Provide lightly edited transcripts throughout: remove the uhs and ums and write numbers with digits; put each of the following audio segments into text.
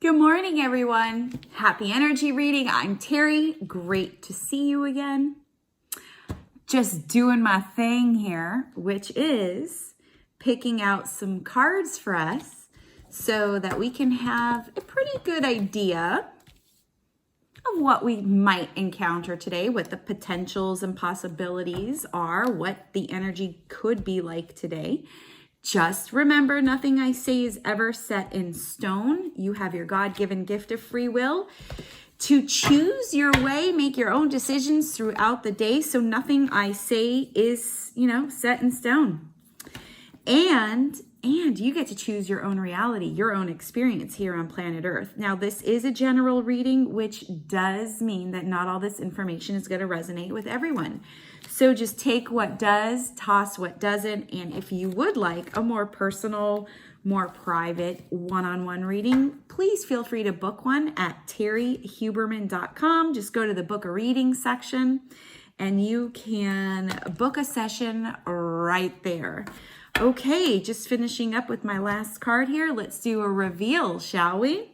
Good morning, everyone. Happy energy reading. I'm Terry. Great to see you again. Just doing my thing here, which is picking out some cards for us so that we can have a pretty good idea of what we might encounter today, what the potentials and possibilities are, what the energy could be like today. Just remember, nothing I say is ever set in stone. You have your God-given gift of free will to choose your way, make your own decisions throughout the day. So nothing I say is, set in stone. And you get to choose your own reality, your own experience here on planet Earth. Now, this is a general reading, which does mean that not all this information is going to resonate with everyone. So just take what does, toss what doesn't. And if you would like a more personal, more private one-on-one reading, please feel free to book one at terriehuberman.com. Just go to the book a reading section and you can book a session right there. Okay, just finishing up with my last card here. Let's do a reveal, shall we?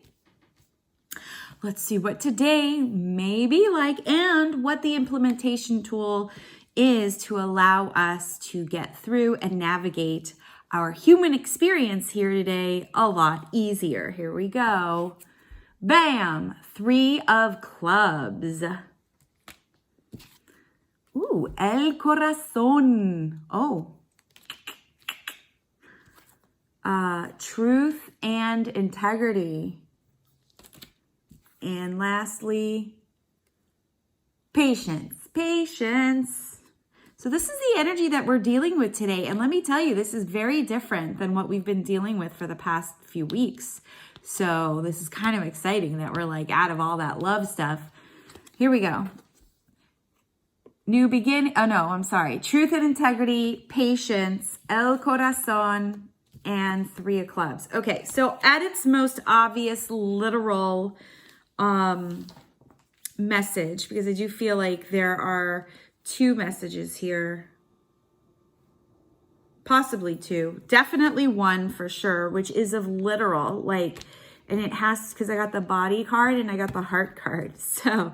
Let's see what today may be like and what the implementation tool is to allow us to get through and navigate our human experience here today a lot easier. Here we go. Bam! 3 of clubs. Ooh, el corazón. Oh. Truth and integrity. And lastly, patience. Patience. So this is the energy that we're dealing with today. And let me tell you, this is very different than what we've been dealing with for the past few weeks. So this is kind of exciting that we're like out of all that love stuff. Here we go. New beginning. Oh no, I'm sorry. Truth and integrity, patience, el corazón, and 3 of clubs. Okay, so at its most obvious literal message, because I do feel like there are 2 messages here, possibly 2, definitely 1 for sure, which is of literal, and it has, because I got the body card and I got the heart card. So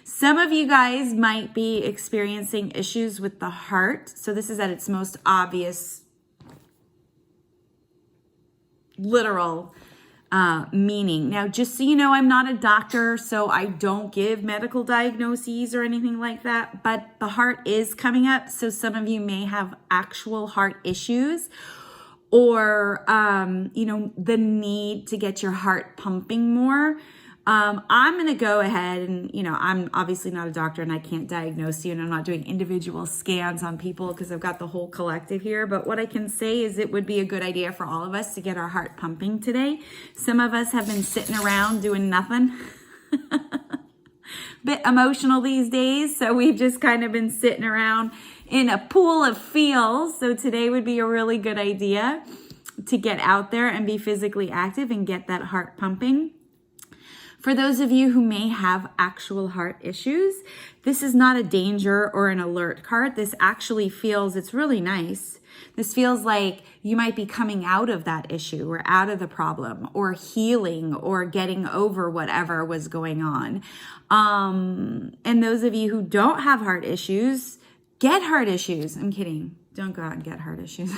some of you guys might be experiencing issues with the heart. So this is at its most obvious literal meaning. Now, just so you know, I'm not a doctor, so I don't give medical diagnoses or anything like that, but the heart is coming up. So some of you may have actual heart issues or, the need to get your heart pumping more. I'm going to go ahead and, I'm obviously not a doctor and I can't diagnose you, and I'm not doing individual scans on people because I've got the whole collective here. But what I can say is it would be a good idea for all of us to get our heart pumping today. Some of us have been sitting around doing nothing. Bit emotional these days. So we've just kind of been sitting around in a pool of feels. So today would be a really good idea to get out there and be physically active and get that heart pumping. For those of you who may have actual heart issues, this is not a danger or an alert card. This actually feels, it's really nice. This feels like you might be coming out of that issue or out of the problem or healing or getting over whatever was going on. And those of you who don't have heart issues, get heart issues. I'm kidding. Don't go out and get heart issues.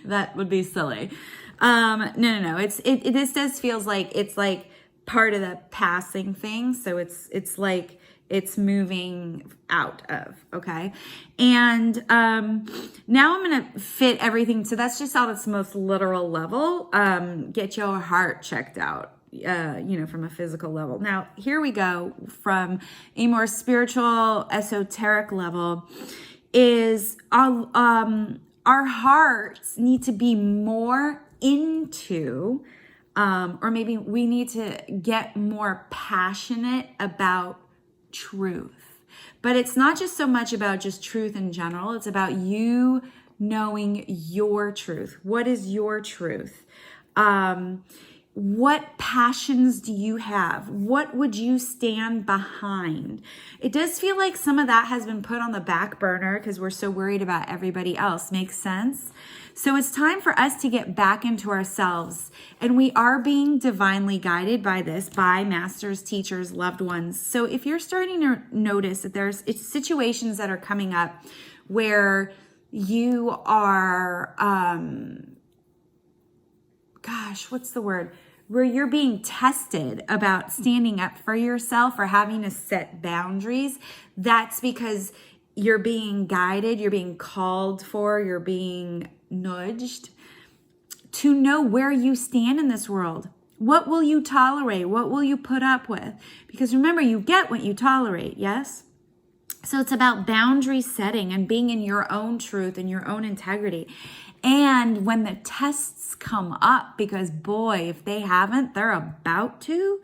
That would be silly. No. This does feels like it's like part of the passing thing. So it's like it's moving out of, okay? And now I'm going to fit everything. So that's just on its most literal level. Get your heart checked out, from a physical level. Now, here we go from a more spiritual, esoteric level is our hearts need to be more into or maybe we need to get more passionate about truth. But it's not just so much about just truth in general. It's about you knowing your truth. What is your truth? What passions do you have? What would you stand behind? It does feel like some of that has been put on the back burner because we're so worried about everybody else. Makes sense? So it's time for us to get back into ourselves. And we are being divinely guided by this, by masters, teachers, loved ones. So if you're starting to notice that it's situations that are coming up where you are, what's the word? Where you're being tested about standing up for yourself or having to set boundaries, that's because you're being guided, you're being called for, you're being nudged to know where you stand in this world. What will you tolerate? What will you put up with? Because remember, you get what you tolerate, yes? So it's about boundary setting and being in your own truth and your own integrity. And when the tests come up, because boy, if they haven't, they're about to,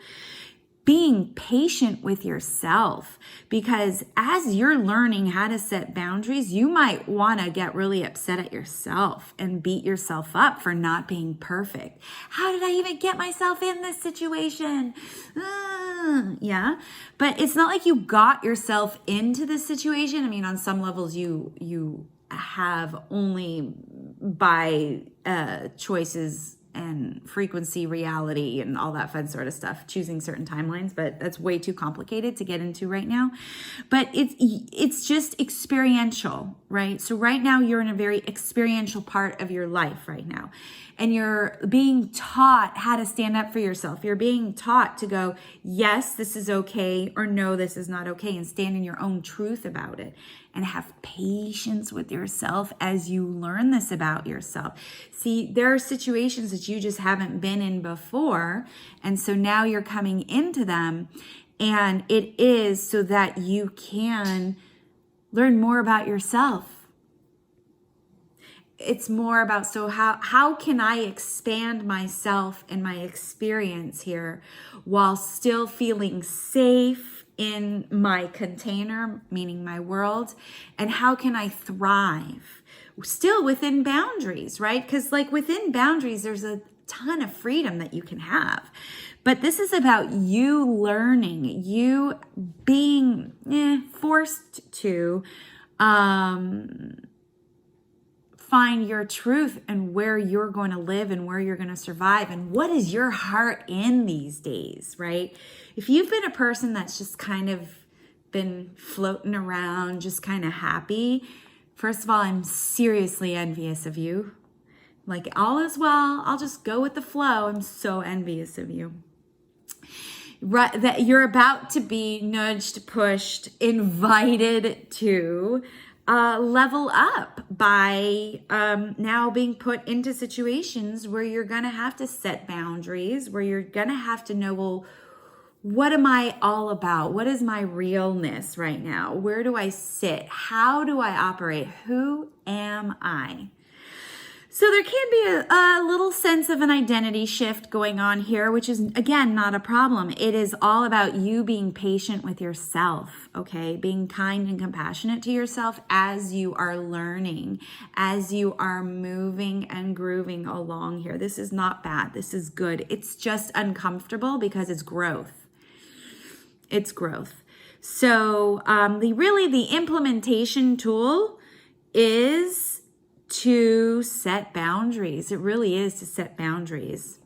being patient with yourself. Because as you're learning how to set boundaries, you might want to get really upset at yourself and beat yourself up for not being perfect. How did I even get myself in this situation? Yeah. But it's not like you got yourself into this situation. I mean, on some levels, you have only by choices and frequency, reality, and all that fun sort of stuff, choosing certain timelines, but that's way too complicated to get into right now. But it's just experiential, right? So right now you're in a very experiential part of your life right now. And you're being taught how to stand up for yourself. You're being taught to go, yes, this is okay, or no, this is not okay, and stand in your own truth about it. And have patience with yourself as you learn this about yourself. See, there are situations that you just haven't been in before. And so now you're coming into them. And it is so that you can learn more about yourself. It's more about, so how can I expand myself and my experience here while still feeling safe in my container, meaning my world, and how can I thrive still within boundaries, right? Because like within boundaries, there's a ton of freedom that you can have. But this is about you learning, you being forced to find your truth and where you're going to live and where you're going to survive and what is your heart in these days, right? If you've been a person that's just kind of been floating around, just kind of happy, first of all, I'm seriously envious of you. Like, all is well, I'll just go with the flow. I'm so envious of you. Right, that you're about to be nudged, pushed, invited to level up by now being put into situations where you're going to have to set boundaries, where you're going to have to know, well, what am I all about? What is my realness right now? Where do I sit? How do I operate? Who am I? So there can be a little sense of an identity shift going on here, which is, again, not a problem. It is all about you being patient with yourself, okay? Being kind and compassionate to yourself as you are learning, as you are moving and grooving along here. This is not bad. This is good. It's just uncomfortable because it's growth. It's growth. So the implementation tool is to set boundaries. It really is to set boundaries.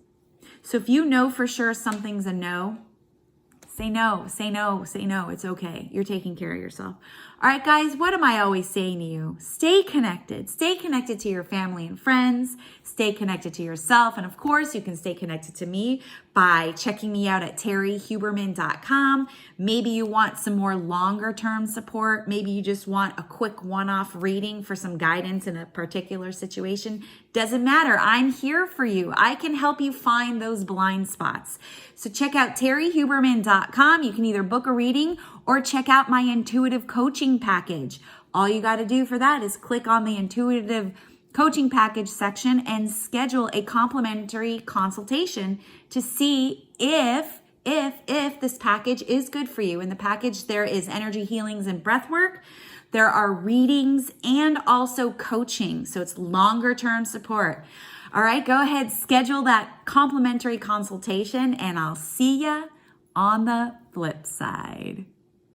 So if you know for sure something's a no, say no, say no, say no. It's okay. You're taking care of yourself. All right, guys, what am I always saying to you? Stay connected. Stay connected to your family and friends. Stay connected to yourself. And of course, you can stay connected to me by checking me out at terriehuberman.com. Maybe you want some more longer term support. Maybe you just want a quick one-off reading for some guidance in a particular situation. Doesn't matter. I'm here for you. I can help you find those blind spots. So check out terriehuberman.com. You can either book a reading or check out my intuitive coaching package. All you got to do for that is click on the intuitive coaching package section and schedule a complimentary consultation to see if this package is good for you. In the package, there is energy healings and breath work. There are readings and also coaching. So it's longer term support. All right, go ahead, schedule that complimentary consultation, and I'll see ya on the flip side.